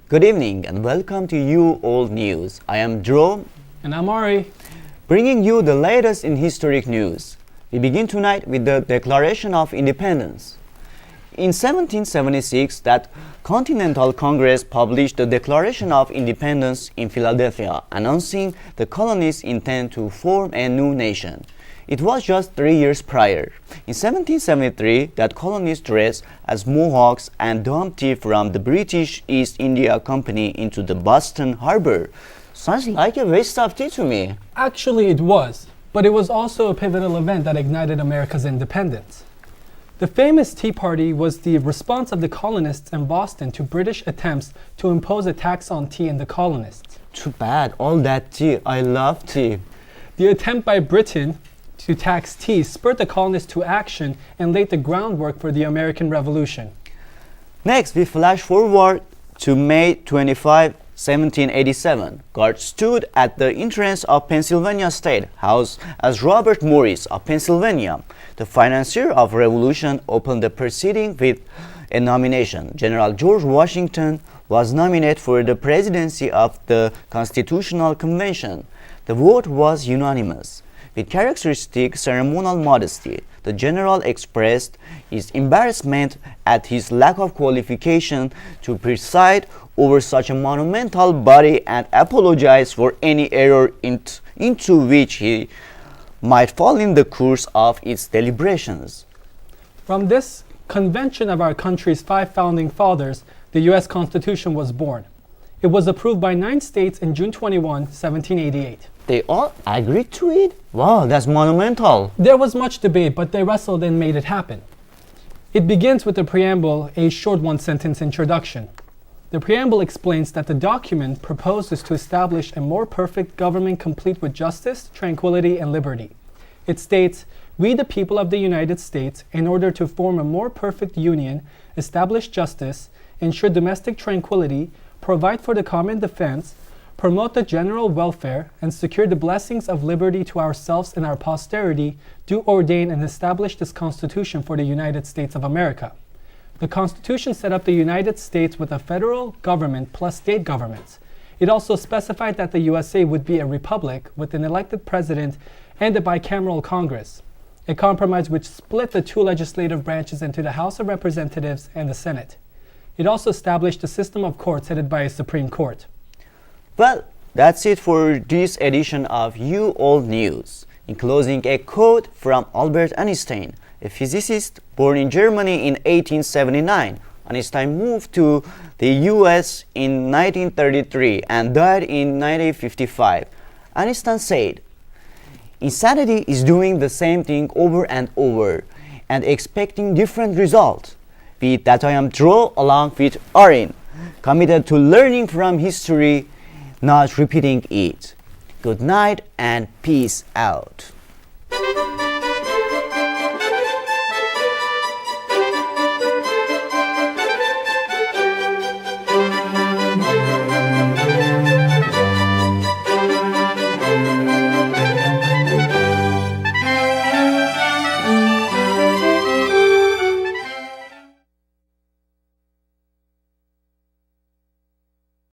Good evening and welcome to You Old News. I am Drew, And I'm Ari. bringing you the latest in historic news. We begin tonight with the Declaration of Independence. In 1776, that Continental Congress published the Declaration of Independence in Philadelphia, announcing the colonies' intent to form a new nation. It was just 3 years prior. In 1773, that colonies dressed as Mohawks and dumped tea from the British East India Company into the Boston Harbor. Sounds like a waste of tea to me. Actually, it was, but it was also a pivotal event that ignited America's independence. The famous Tea Party was the response of the colonists in Boston to British attempts to impose a tax on tea in the colonists. Too bad, all that tea. I love tea. The attempt by Britain to tax tea spurred the colonists to action and laid the groundwork for the American Revolution. Next, we flash forward to May 25, 1787. Guards stood at the entrance of Pennsylvania State House as Robert Morris of Pennsylvania, the financier of revolution, opened the proceeding with a nomination. General George Washington was nominated for the presidency of the Constitutional Convention. The vote was unanimous. With characteristic ceremonial modesty, the general expressed his embarrassment at his lack of qualification to preside over such a monumental body and apologized for any error into which he might fall in the course of its deliberations. From this convention of our country's 5 founding fathers, the U.S. Constitution was born. It was approved by 9 states in June 21, 1788. They all agreed to it? Wow, that's monumental. There was much debate, but they wrestled and made it happen. It begins with the preamble, a short one-sentence introduction. The preamble explains that the document proposes to establish a more perfect government complete with justice, tranquility, and liberty. It states, "We, the people of the United States, in order to form a more perfect union, establish justice, ensure domestic tranquility, provide for the common defense, promote the general welfare, and secure the blessings of liberty to ourselves and our posterity, do ordain and establish this Constitution for the United States of America." The Constitution set up the United States with a federal government plus state governments. It also specified that the USA would be a republic with an elected president and a bicameral Congress, a compromise which split the 2 legislative branches into the House of Representatives and the Senate. It also established a system of courts headed by a Supreme Court. Well, that's it for this edition of You Old News. In closing, a quote from Albert Einstein, a physicist born in Germany in 1879. Einstein moved to the US in 1933 and died in 1955. Einstein said, "Insanity is doing the same thing over and over and expecting different results." With that, I am Drew along with Arin, committed to learning from history, not repeating it. Good night and peace out.